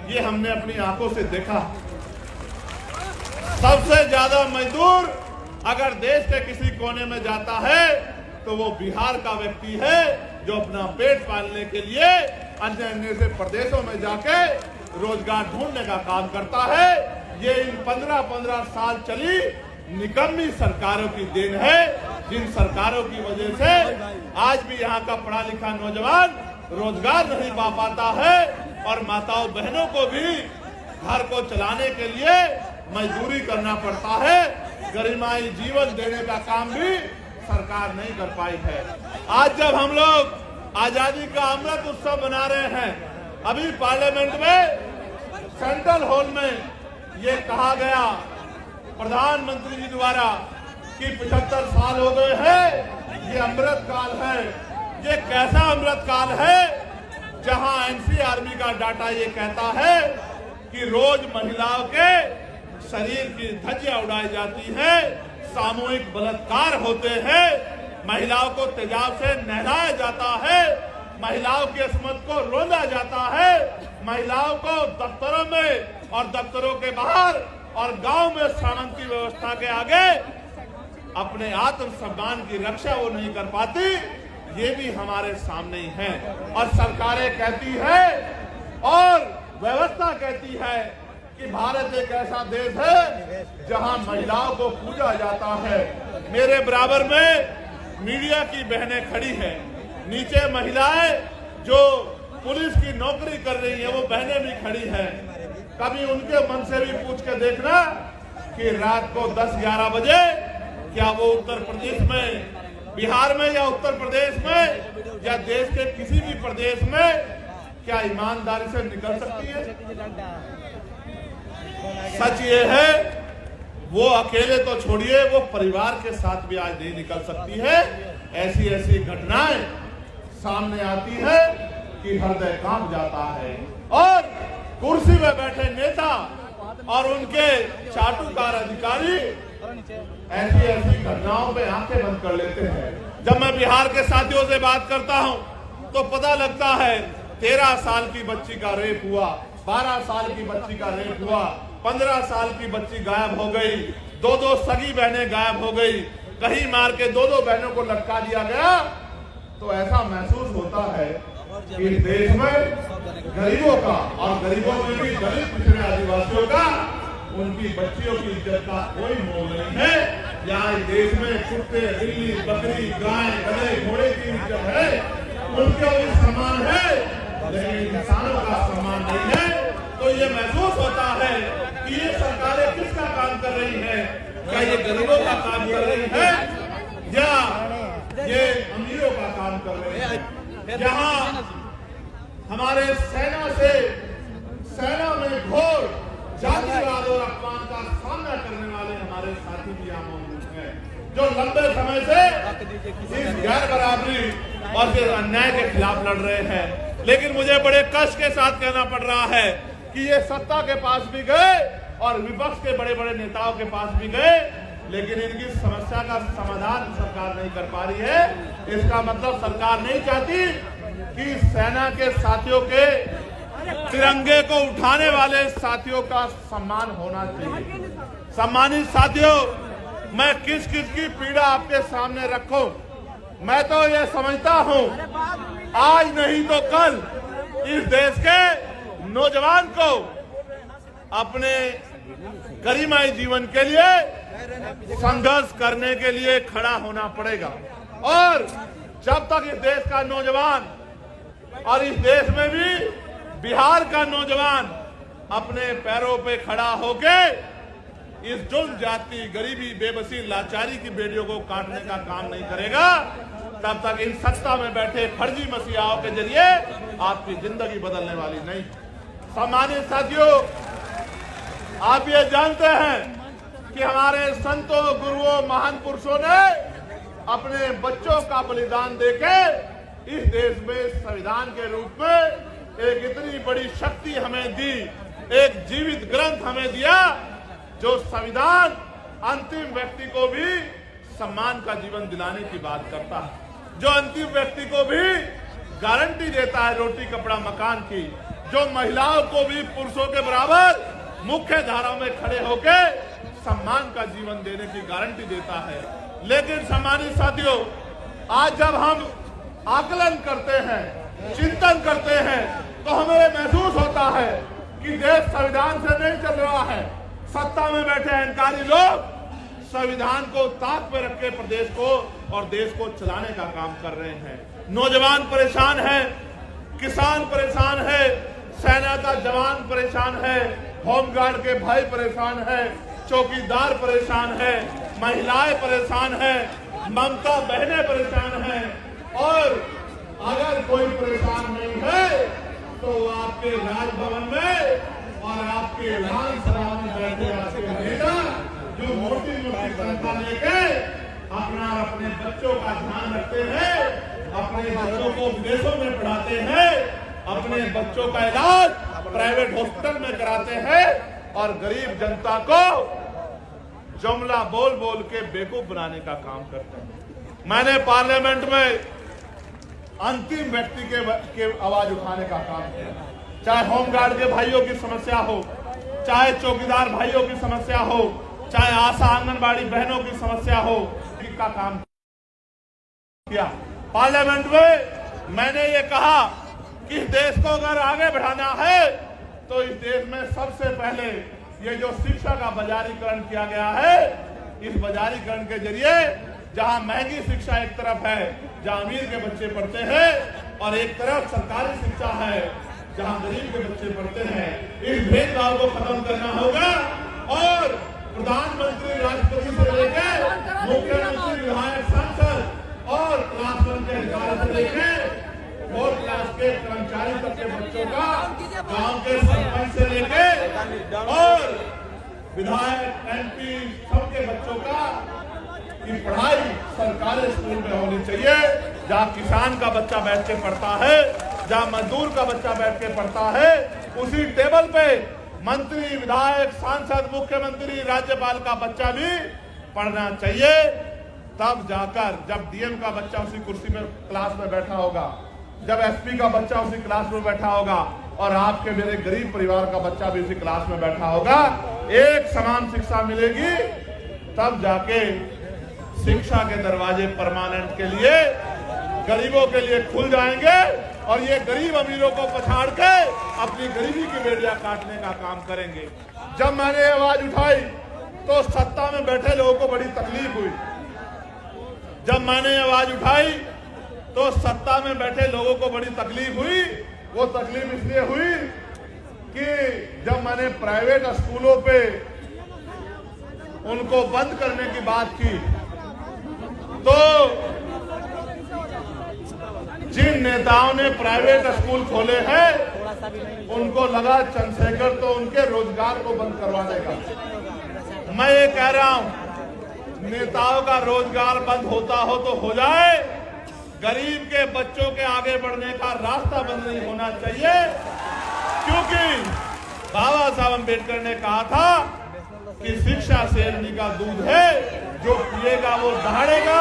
ये हमने अपनी आंखों से देखा। सबसे ज्यादा मजदूर अगर देश के किसी कोने में जाता है तो वो बिहार का व्यक्ति है, जो अपना पेट पालने के लिए अन्य अन्य से प्रदेशों में जाके रोजगार ढूंढने का काम करता है। ये इन 15-15 साल चली निकम्मी सरकारों की देन है, जिन सरकारों की वजह से आज भी यहाँ का पढ़ा लिखा नौजवान रोजगार नहीं पा पाता है और माताओं बहनों को भी घर को चलाने के लिए मजदूरी करना पड़ता है। गरिमाई जीवन देने का काम भी सरकार नहीं कर पाई है। आज जब हम लोग आजादी का अमृत उत्सव मना रहे हैं, अभी पार्लियामेंट में सेंट्रल हॉल में ये कहा गया प्रधानमंत्री जी द्वारा कि 75 साल हो गए हैं, ये अमृत काल है। ये कैसा अमृत काल है जहां एनसीआरबी का डाटा ये कहता है कि रोज महिलाओं के शरीर की धज्जियां उड़ाई जाती है, सामूहिक बलात्कार होते हैं, महिलाओं को तेजाब से नहलाया जाता है, महिलाओं की अस्मत को रोंदा जाता है, महिलाओं को दफ्तरों में और दफ्तरों के बाहर और गांव में शांति की व्यवस्था के आगे अपने आत्म सम्मान की रक्षा वो नहीं कर पाती। ये भी हमारे सामने ही है और सरकारें कहती है और व्यवस्था कहती है कि भारत एक ऐसा देश है जहां महिलाओं को पूजा जाता है। मेरे बराबर में मीडिया की बहनें खड़ी हैं, नीचे महिलाएं जो पुलिस की नौकरी कर रही है वो बहनें भी खड़ी हैं। कभी उनके मन से भी पूछ के देखना कि रात को 10-11 बजे क्या वो उत्तर प्रदेश में, बिहार में या उत्तर प्रदेश में या देश के किसी भी प्रदेश में क्या ईमानदारी से निकल सकती है? सच ये है वो अकेले तो छोड़िए, वो परिवार के साथ भी आज नहीं निकल सकती है। ऐसी ऐसी घटनाएं सामने आती है कि हृदय कांप जाता है और कुर्सी में बैठे नेता और उनके चाटुकार अधिकारी ऐसी ऐसी घटनाओं पे आंखें बंद कर लेते हैं। जब मैं बिहार के साथियों से बात करता हूं तो पता लगता है 13 साल की बच्ची का रेप हुआ, 12 साल की बच्ची का रेप हुआ, 15 साल की बच्ची गायब हो गई, 2 सगी बहनें गायब हो गई, कहीं मार के 2 बहनों को लटका दिया गया। तो ऐसा महसूस होता है कि देश में गरीबों का और गरीबों में भी दलित पिछड़े आदिवासियों का, उनकी बच्चियों की इज्जत का कोई मोल नहीं है। यहाँ देश में कुत्ते, बिल्ली, बकरी, गाय, गधे, घोड़े की इज्जत है, उनका भी सम्मान है, लेकिन इंसानों का सम्मान नहीं है। तो ये महसूस होता है कि ये सरकारें किसका काम कर रही है? क्या ये गरीबों का काम कर रही है या ये अमीरों का काम कर रही है? जहाँ हमारे सेना में घोर जातिवाद और अपमान का सामना करने वाले हमारे साथी भी यहाँ मौजूद हैं, जो लंबे समय से इस गैर बराबरी और इस अन्याय के खिलाफ लड़ रहे हैं। लेकिन मुझे बड़े कष्ट के साथ कहना पड़ रहा है कि ये सत्ता के पास भी गए और विपक्ष के बड़े बड़े नेताओं के पास भी गए, लेकिन इनकी समस्या का समाधान सरकार नहीं कर पा रही है। इसका मतलब सरकार नहीं चाहती कि सेना के साथियों के तिरंगे को उठाने वाले साथियों का सम्मान होना चाहिए। सम्मानित साथियों, मैं किस किस की पीड़ा आपके सामने रखूं? मैं तो ये समझता हूं आज नहीं तो कल इस देश के नौजवान को अपने गरिमाई जीवन के लिए संघर्ष करने के लिए खड़ा होना पड़ेगा। और जब तक इस देश का नौजवान और इस देश में भी बिहार का नौजवान अपने पैरों पे खड़ा होके इस जुल्म, जाति, गरीबी, बेबसी, लाचारी की बेड़ियों को काटने का काम नहीं करेगा, तब तक इन सत्ता में बैठे फर्जी मसीहाओं के जरिए आपकी जिंदगी बदलने वाली नहीं। सम्मानित साथियों, आप ये जानते हैं कि हमारे संतों, गुरुओं, महान पुरुषों ने अपने बच्चों का बलिदान देके इस देश में संविधान के रूप में एक इतनी बड़ी शक्ति हमें दी, एक जीवित ग्रंथ हमें दिया जो संविधान अंतिम व्यक्ति को भी सम्मान का जीवन दिलाने की बात करता है, जो अंतिम व्यक्ति को भी गारंटी देता है रोटी, कपड़ा, मकान की, जो महिलाओं को भी पुरुषों के बराबर मुख्य धारा में खड़े होकर सम्मान का जीवन देने की गारंटी देता है। लेकिन सम्मानित साथियों, आज जब हम आकलन करते हैं, चिंतन करते हैं, तो हमें महसूस होता है कि देश संविधान से नहीं चल रहा है। सत्ता में बैठे अहंकारी लोग संविधान को ताक पे रख के प्रदेश को और देश को चलाने का काम कर रहे हैं। नौजवान परेशान है, किसान परेशान है, सेना का जवान परेशान है, होमगार्ड के भाई परेशान है, चौकीदार परेशान है, महिलाएं परेशान है, ममता बहनें परेशान है। और अगर कोई परेशान नहीं है तो आपके राजभवन में और आपके विधानसभा में बैठे आपके नेता जो मोटी मोटी तनख्वाह लेके अपने बच्चों का ध्यान रखते हैं, अपने बच्चों को विदेशों में पढ़ाते हैं, अपने बच्चों का इलाज प्राइवेट हॉस्पिटल में कराते हैं और गरीब जनता को जुमला बोल बोल के बेवकूफ बनाने का काम करते हैं। मैंने पार्लियामेंट में अंतिम व्यक्ति के आवाज उठाने का काम किया, चाहे होमगार्ड के भाइयों की समस्या हो, चाहे चौकीदार भाइयों की समस्या हो, चाहे आशा आंगनबाड़ी बहनों की समस्या हो, का काम किया। पार्लियामेंट में मैंने ये कहा कि देश को अगर आगे बढ़ाना है तो इस देश में सबसे पहले ये जो शिक्षा का बाजारीकरण किया गया है, इस बाजारीकरण के जरिए जहां महंगी शिक्षा एक तरफ है, जहां अमीर के बच्चे पढ़ते हैं, और एक तरफ सरकारी शिक्षा है जहां गरीब के बच्चे पढ़ते हैं, इस भेदभाव को खत्म करना होगा। और प्रधानमंत्री, राष्ट्रपति से लेकर मुख्यमंत्री, विधायक, सांसद और क्लास वन के अधिकारी से लेकर 4 क्लास के कर्मचारी तक के बच्चों का, गांव के सरपंच से लेकर और विधायक, MP सबके बच्चों का की पढ़ाई सरकारी स्कूल में होनी चाहिए, जहाँ किसान का बच्चा बैठ के पढ़ता है, जहाँ मजदूर का बच्चा बैठ के पढ़ता है, उसी टेबल पे मंत्री, विधायक, सांसद, मुख्यमंत्री, राज्यपाल का बच्चा भी पढ़ना चाहिए। तब जाकर जब DM का बच्चा उसी कुर्सी में क्लास में बैठा होगा, जब SP का बच्चा उसी क्लास में बैठा होगा और आपके मेरे गरीब परिवार का बच्चा भी उसी क्लास में बैठा होगा, एक समान शिक्षा मिलेगी, तब जाके शिक्षा के दरवाजे परमानेंट के लिए गरीबों के लिए खुल जाएंगे और ये गरीब अमीरों को पछाड़ के अपनी गरीबी की बेड़ियां काटने का काम करेंगे। जब मैंने आवाज उठाई तो सत्ता में बैठे लोगों को बड़ी तकलीफ हुई। जब मैंने आवाज उठाई तो सत्ता में बैठे लोगों को बड़ी तकलीफ हुई। वो तकलीफ इसलिए हुई कि जब मैंने प्राइवेट स्कूलों पे उनको बंद करने की बात की तो जिन नेताओं ने प्राइवेट स्कूल खोले हैं उनको लगा चंद्रशेखर तो उनके रोजगार को बंद करवा देगा। मैं ये कह रहा हूं, नेताओं का रोजगार बंद होता हो तो हो जाए, गरीब के बच्चों के आगे बढ़ने का रास्ता बंद नहीं होना चाहिए। क्योंकि बाबा साहब अम्बेडकर ने कहा था कि शिक्षा शेरनी का दूध है, जो पिएगा वो दहाड़ेगा।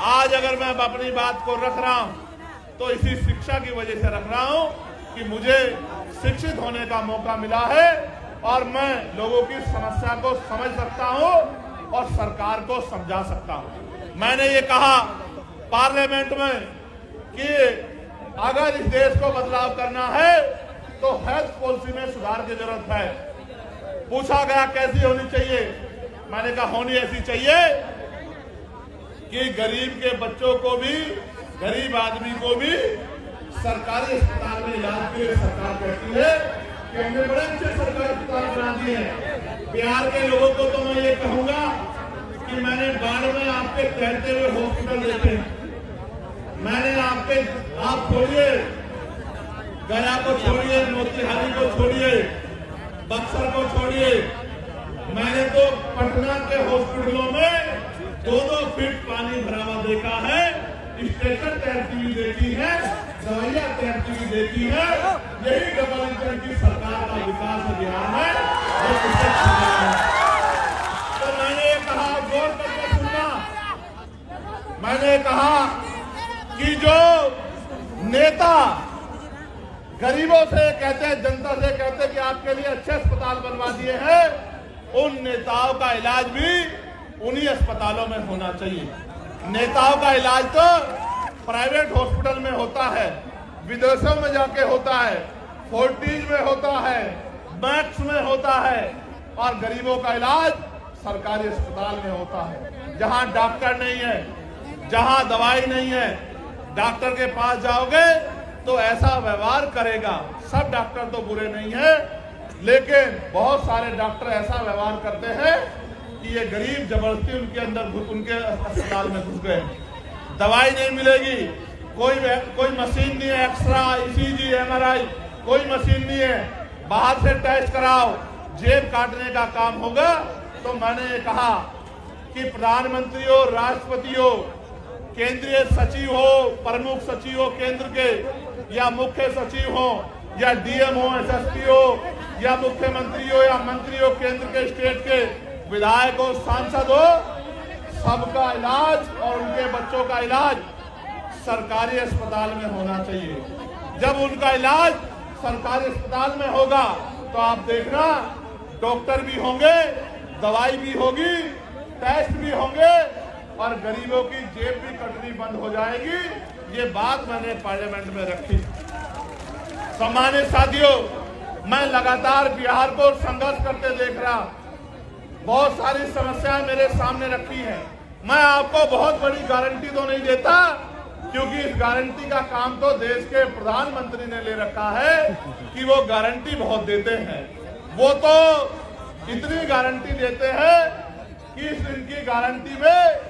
आज अगर मैं अपनी बात को रख रहा हूं तो इसी शिक्षा की वजह से रख रहा हूं कि मुझे शिक्षित होने का मौका मिला है और मैं लोगों की समस्या को समझ सकता हूं और सरकार को समझा सकता हूं। मैंने ये कहा पार्लियामेंट में कि अगर इस देश को बदलाव करना है तो हेल्थ पॉलिसी में सुधार की जरूरत है। पूछा गया कैसी होनी चाहिए, मैंने कहा होनी ऐसी चाहिए कि गरीब के बच्चों को भी, गरीब आदमी को भी सरकारी अस्पताल में इलाज के लिए सरकार कहती है कि हमने बड़े अच्छे सरकारी अस्पताल बना दिए हैं। बिहार के लोगों को तो मैं ये कहूंगा कि मैंने बाढ़ में आपके तैरते हुए हॉस्पिटल देखे, मैंने आप छोड़िए गया को छोड़िए, मोतिहारी को छोड़िए, बक्सर को छोड़िए, मैंने तो पटना के हॉस्पिटलों में 2-2 फीट पानी भरा हुआ देखा है, स्टेशन तैरती हुई देखी है, दवाइयां तैरती हुई देखी है। यही डबल इंजन की सरकार का विकास अभियान है। तो मैंने कहा, गौर करके सुनना, मैंने कहा कि जो नेता गरीबों से कहते हैं, जनता से कहते हैं कि आपके लिए अच्छे अस्पताल बनवा दिए हैं, उन नेताओं का इलाज भी उन्हीं अस्पतालों में होना चाहिए। नेताओं का इलाज तो प्राइवेट हॉस्पिटल में होता है, विदेशों में जाके होता है, फोर्टीज में होता है, मैक्स में होता है, और गरीबों का इलाज सरकारी अस्पताल में होता है, जहां डॉक्टर नहीं है, जहां दवाई नहीं है। डॉक्टर के पास जाओगे तो ऐसा व्यवहार करेगा। सब डॉक्टर तो बुरे नहीं है, लेकिन बहुत सारे डॉक्टर ऐसा व्यवहार करते हैं कि ये गरीब जबरदस्ती उनके अस्पताल में घुस गए। दवाई नहीं मिलेगी, कोई मशीन नहीं है, एक्सरा, ईसीजी, एमआरआई, कोई मशीन नहीं है, बाहर से टेस्ट कराओ, जेब काटने का काम होगा। तो मैंने कहा कि प्रधानमंत्री हो, राष्ट्रपति हो, केंद्रीय सचिव हो, प्रमुख सचिव हो केंद्र के, या मुख्य सचिव हो, या डीएम हो, एसएसपी हो, या मुख्यमंत्री हो, या मंत्री हो केंद्र के, स्टेट के, विधायक हो, सांसद हो, सबका इलाज और उनके बच्चों का इलाज सरकारी अस्पताल में होना चाहिए। जब उनका इलाज सरकारी अस्पताल में होगा तो आप देखना, डॉक्टर भी होंगे, दवाई भी होगी, टेस्ट भी होंगे, और गरीबों की जेब भी कटनी बंद हो जाएगी। ये बात मैंने पार्लियामेंट में रखी। सम्मानित साथियों, मैं लगातार बिहार को संघर्ष करते देख रहा, बहुत सारी समस्याएं मेरे सामने रखी हैं। मैं आपको बहुत बड़ी गारंटी तो नहीं देता, क्योंकि इस गारंटी का काम तो देश के प्रधानमंत्री ने ले रखा है कि वो गारंटी बहुत देते हैं। वो तो इतनी गारंटी देते हैं कि इनकी गारंटी में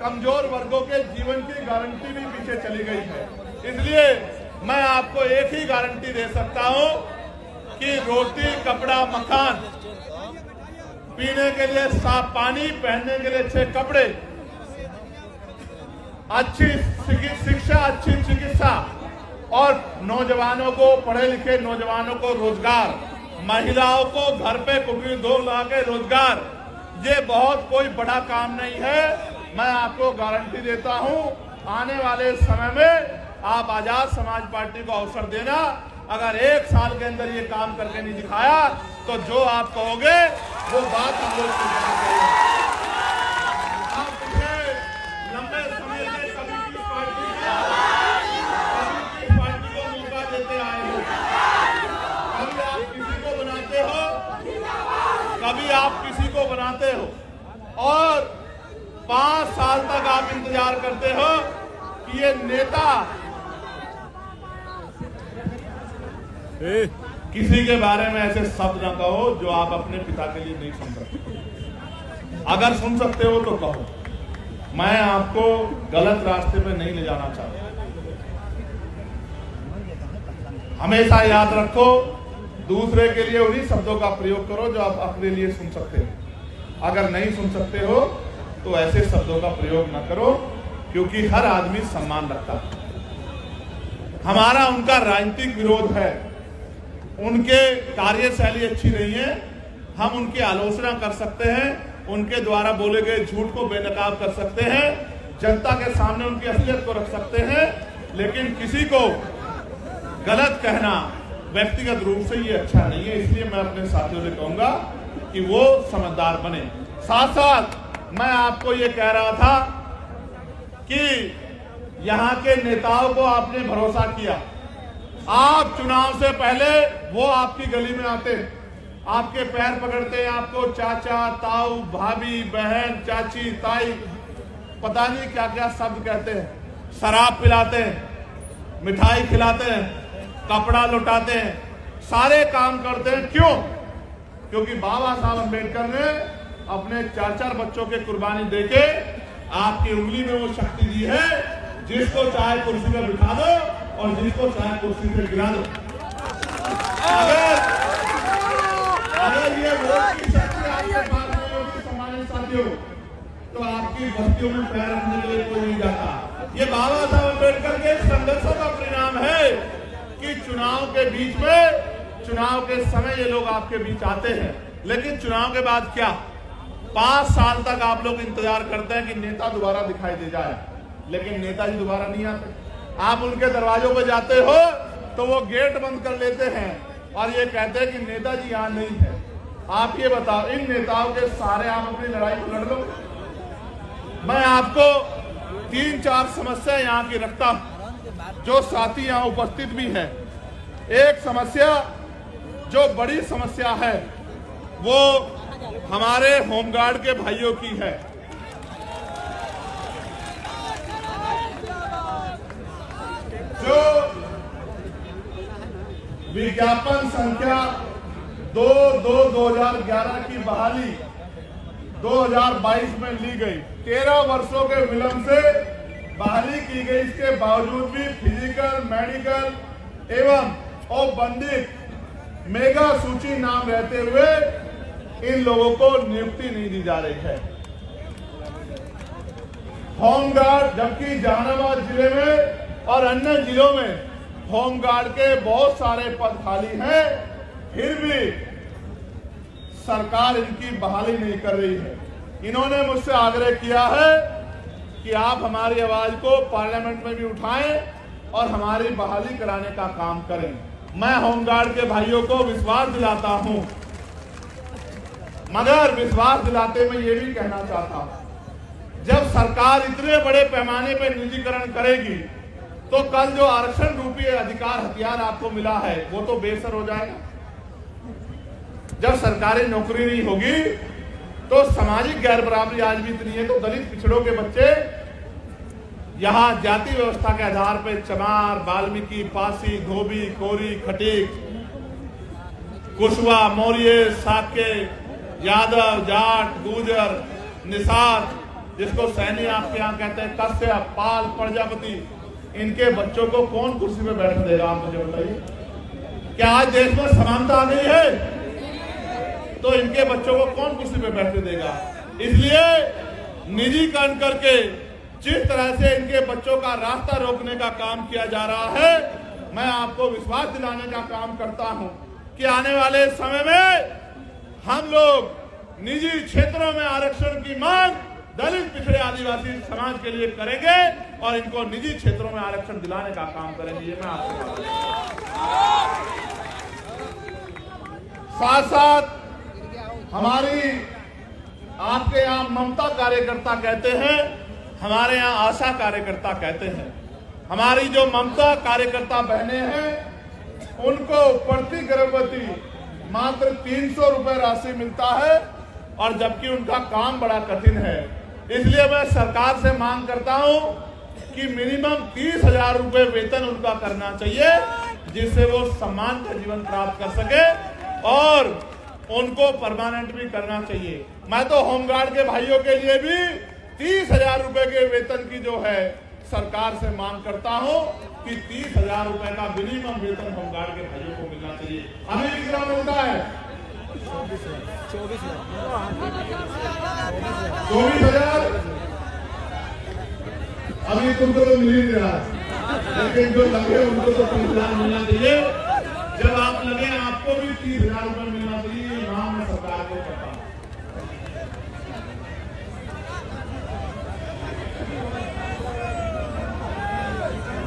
कमजोर वर्गों के जीवन की गारंटी भी पीछे चली गई है। इसलिए मैं आपको एक ही गारंटी दे सकता हूं कि रोटी, कपड़ा, मकान, पीने के लिए साफ पानी, पहनने के लिए अच्छे कपड़े, अच्छी शिक्षा, अच्छी चिकित्सा, और नौजवानों को, पढ़े लिखे नौजवानों को रोजगार, महिलाओं को घर पे कुटीर उद्योग लगा के रोजगार, ये बहुत कोई बड़ा काम नहीं है। मैं आपको गारंटी देता हूं, आने वाले समय में आप आजाद समाज पार्टी को अवसर देना। अगर 1 साल के अंदर ये काम करके नहीं दिखाया तो जो आप कहोगे वो बात हम लोग लंबे समय से कभी किस पार्टी को मौका देते आए हो, कभी आप किसी को बनाते हो, कभी आप किसी को बनाते हो, और 5 साल तक आप इंतजार करते हो कि ये नेता किसी के बारे में ऐसे शब्द ना कहो जो आप अपने पिता के लिए नहीं सुन सकते। अगर सुन सकते हो तो कहो। मैं आपको गलत रास्ते पे नहीं ले जाना चाहता। हमेशा याद रखो, दूसरे के लिए उन्हीं शब्दों का प्रयोग करो जो आप अपने लिए सुन सकते हो। अगर नहीं सुन सकते हो तो ऐसे शब्दों का प्रयोग न करो, क्योंकि हर आदमी सम्मान रखता है। हमारा उनका राजनीतिक विरोध है, उनके कार्यशैली अच्छी नहीं है, हम उनकी आलोचना कर सकते हैं, उनके द्वारा बोले गए झूठ को बेनकाब कर सकते हैं, जनता के सामने उनकी असलियत को रख सकते हैं, लेकिन किसी को गलत कहना व्यक्तिगत रूप से ये अच्छा नहीं है। इसलिए मैं अपने साथियों से कहूंगा कि वो समझदार बने। साथ साथ मैं आपको ये कह रहा था कि यहाँ के नेताओं को आपने भरोसा किया। आप चुनाव से पहले वो आपकी गली में आते, आपके पैर पकड़ते, आपको चाचा, ताऊ, भाभी, बहन, चाची, ताई, पता नहीं क्या क्या शब्द कहते हैं, शराब पिलाते हैं, मिठाई खिलाते हैं, कपड़ा लुटाते हैं, सारे काम करते हैं। क्यों? क्योंकि बाबा साहब अम्बेडकर ने अपने 4-4 बच्चों के कुर्बानी देके आपकी उंगली में वो शक्ति दी है, जिसको चाहे कुर्सी पे बिठा दो और जिसको चाहे कुर्सी से गिरा दो। अगर ये वोट की शक्ति आपके पास नहीं होगी सम्मानित साथियों, तो आपकी बस्तियों में पैर रखने के लिए कोई नहीं जाता। ये बाबा साहब अम्बेडकर के संघर्षों का परिणाम है कि चुनाव के बीच में, चुनाव के समय ये लोग आपके बीच आते हैं, लेकिन चुनाव के बाद क्या? 5 साल तक आप लोग इंतजार करते हैं कि नेता दोबारा दिखाई दे जाए, लेकिन नेताजी दोबारा नहीं आते। आप उनके दरवाजों पर जाते हो तो वो गेट बंद कर लेते हैं और ये कहते हैं कि नेताजी यहाँ नहीं है। आप ये बताओ, इन नेताओं के सारे आप अपनी लड़ाई को लड़ लो। मैं आपको 3-4 समस्या यहाँ की रखता हूं, जो साथी यहाँ उपस्थित भी हैं। एक समस्या जो बड़ी समस्या है वो हमारे होमगार्ड के भाइयों की है। जो विज्ञापन संख्या 2/2/2011 की बहाली 2022 में ली गई, 13 वर्षों के विलंब से बहाली की गई। इसके बावजूद भी फिजिकल, मेडिकल एवं औपबंधिक मेगा सूची नाम रहते हुए इन लोगों को नियुक्ति नहीं दी जा रही है। होमगार्ड, जबकि जहानाबाद जिले में और अन्य जिलों में होमगार्ड के बहुत सारे पद खाली हैं, फिर भी सरकार इनकी बहाली नहीं कर रही है। इन्होंने मुझसे आग्रह किया है कि आप हमारी आवाज को पार्लियामेंट में भी उठाएं और हमारी बहाली कराने का काम करें। मैं होमगार्ड के भाइयों को विश्वास दिलाता हूं, मगर विश्वास दिलाते में ये भी कहना चाहता हूं, जब सरकार इतने बड़े पैमाने पर निजीकरण करेगी तो कल जो आरक्षण रूपी अधिकार हथियार आपको मिला है वो तो बेसर हो जाएगा। जब सरकारी नौकरी नहीं होगी तो सामाजिक गैर बराबरी आज भी इतनी है, तो दलित पिछड़ों के बच्चे यहाँ जाति व्यवस्था के आधार पर चमार, वाल्मीकि, पासी, धोबी, कोरी, खटीक, कुशवा, मौर्य, साके, यादव, जाट, गुर्जर, निषाद, जिसको सैनी आपके यहाँ कहते हैं, कश्यप, पाल, प्रजापति, इनके बच्चों को कौन कुर्सी पे बैठ देगा? आप मुझे बताइए। क्या आज देश में समानता आ गई है? तो इनके बच्चों को कौन कुर्सी पे बैठने देगा? इसलिए निजीकरण करके जिस तरह से इनके बच्चों का रास्ता रोकने का काम किया जा रहा है, मैं आपको विश्वास दिलाने का काम करता हूं कि आने वाले समय में हम लोग निजी क्षेत्रों में आरक्षण की मांग दलित, पिछड़े, आदिवासी समाज के लिए करेंगे और इनको निजी क्षेत्रों में आरक्षण दिलाने का काम करेंगे। ये मैं आपसे साथ साथ हमारी आपके यहाँ ममता कार्यकर्ता कहते हैं, हमारे यहाँ आशा कार्यकर्ता कहते हैं। हमारी जो ममता कार्यकर्ता बहनें हैं उनको प्रति गर्भवती मात्र 300 रुपए राशि मिलता है, और जबकि उनका काम बड़ा कठिन है। इसलिए मैं सरकार से मांग करता हूं कि मिनिमम 30,000 रुपए वेतन उनका करना चाहिए, जिससे वो सम्मान का जीवन प्राप्त कर सके, और उनको परमानेंट भी करना चाहिए। मैं तो होमगार्ड के भाइयों के लिए भी 30,000 रुपए के वेतन की जो है सरकार से मांग करता हूं कि 30,000 रुपए का मिनिमम वेतन होमगार्ड के भाइयों को मिलना चाहिए। हमें कितना मिलता है? 24,000। अभी तुमको तो मिल ही नहीं रहा, लेकिन जो लगे उनको तो 30,000 मिलना चाहिए। जब आप लगे आपको भी 30,000 रुपए मिलना चाहिए, ये मांग मैं सरकार को करता हूं।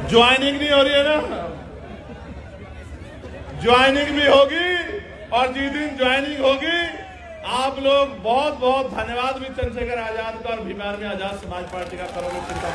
ज्वाइनिंग नहीं हो रही है ना? ज्वाइनिंग भी होगी, और जिस दिन ज्वाइनिंग होगी आप लोग बहुत बहुत धन्यवाद भी चंद्रशेखर आजाद का और भीम आर्मी आजाद समाज पार्टी का करोगे। चिंता